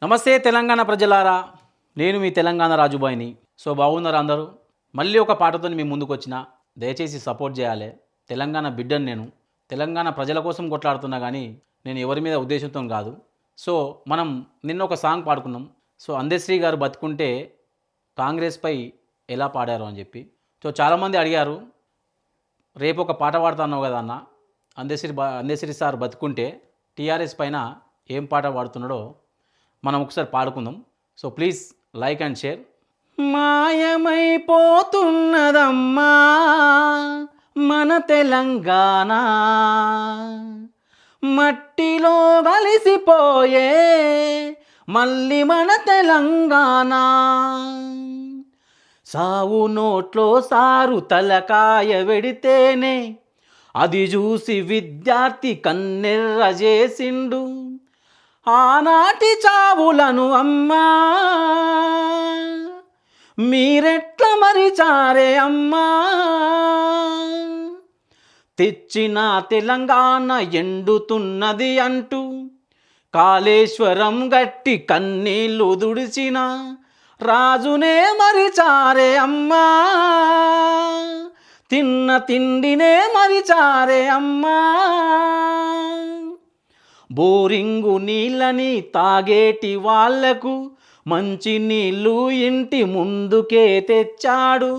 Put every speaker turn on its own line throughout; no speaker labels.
నమస్తే తెలంగాణ ప్రజలారా, నేను మీ తెలంగాణ రాజుబాయిని. సో బాగున్నారు అందరూ. మళ్ళీ ఒక పాటతో మీ ముందుకు వచ్చిన, దయచేసి సపోర్ట్ చేయాలి. తెలంగాణ బిడ్డను నేను, తెలంగాణ ప్రజల కోసం కొట్లాడుతున్నా కానీ నేను ఎవరి మీద ఉద్దేశంతో కాదు. సో మనం నిన్న ఒక సాంగ్ పాడుకున్నాం. సో అందశ్రీ గారు బతుకుంటే కాంగ్రెస్పై ఎలా పాడారు అని చెప్పి. సో చాలామంది అడిగారు, రేపు ఒక పాట పాడుతున్నావు కదా అన్న, అందశ్రీ సార్ బతుకుంటే టీఆర్ఎస్ పైన ఏం పాట పాడుతున్నాడో మనం ఒకసారి పాడుకుందాం. So please like and share. మాయమైపోతున్నదమ్మా మన తెలంగాణ, మట్టిలో కలిసిపోయే మళ్ళీ మన తెలంగాణ. సావు నోట్లో సారు తలకాయ వెడితేనే అది చూసి విద్యార్థి కన్నెర్ర చేసిండు. ఆనాటి చావులను అమ్మా మీరెట్ల మరిచారే అమ్మా. తెచ్చిన తెలంగాణ ఎండుతున్నది అంటూ కాళేశ్వరం గట్టి కన్నీళ్ళు దుడిచిన రాజునే మరిచారే అమ్మా. తిన్న తిండినే మరిచారే అమ్మా. బోరింగు నీళ్ళని తాగేటి వాళ్లకు మంచి నీళ్ళు ఇంటి ముందుకే తెచ్చాడు.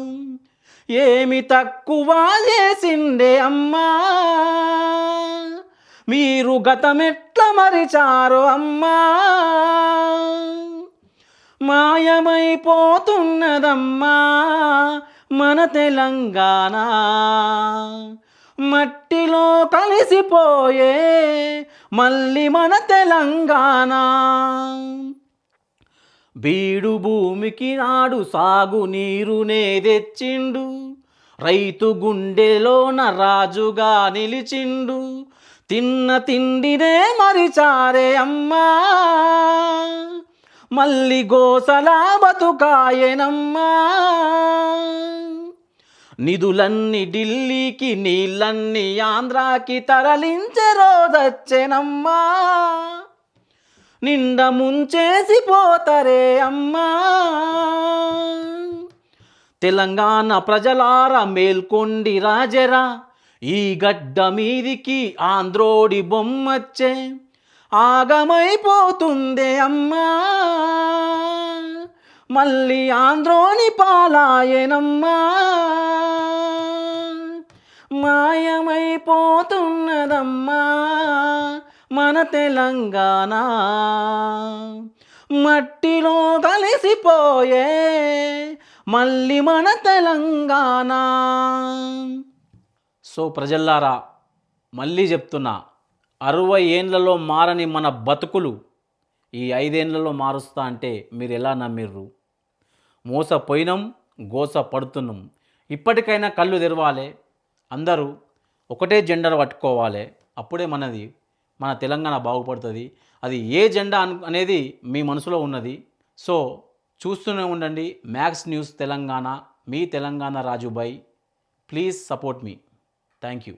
ఏమి తక్కువ చేసిండే అమ్మా, మీరు గతమెట్ల మరిచారో అమ్మా. మాయమైపోతున్నదమ్మా మన తెలంగాణ, మట్టిలో కలిసిపోయే మళ్ళీ మన తెలంగాణ. బీడు భూమికి నాడు సాగు నీరునే తెచ్చిండు, రైతు గుండెలోన రాజుగా నిలిచిండు. తిన్న తిండినే మరిచారే అమ్మా, మళ్ళీ గోసలా బతుకాయనమ్మా. నిధులన్నీ ఢిల్లీకి, నీళ్ళన్నీ ఆంధ్రాకి తరలించే రోజొచ్చెనమ్మా. నిండా ముంచేసి పోతరే అమ్మా. తెలంగాణ ప్రజలారా మేల్కొండి రాజరా, ఈ గడ్డ మీదికి ఆంధ్రోడి బొమ్మచ్చే. ఆగమైపోతుందే అమ్మా, మళ్ళీ ఆంధ్రోని పాలాయనమ్మా. మాయమైపోతున్నదమ్మా మన తెలంగాణ, మట్టిలో కలిసిపోయే మళ్ళీ మన తెలంగాణ. సో ప్రజల్లారా, మళ్ళీ చెప్తున్నా, 60 ఏండ్లలో మారని మన బతుకులు ఈ 5 ఏండ్లలో మారుస్తా అంటే మీరు ఎలా నమ్మిర్రు? మోసపోయినాం, గోస పడుతున్నాం. ఇప్పటికైనా కళ్ళు తెరవాలి. అందరూ ఒకటే జెండర్ పట్టుకోవాలి. అప్పుడే మన తెలంగాణ బాగుపడుతుంది. అది ఏ జెండా అనేది మీ మనసులో ఉన్నది. సో చూస్తూనే ఉండండి max news Telangana. Me Telangana Rajubhai. Please support me. Thank you.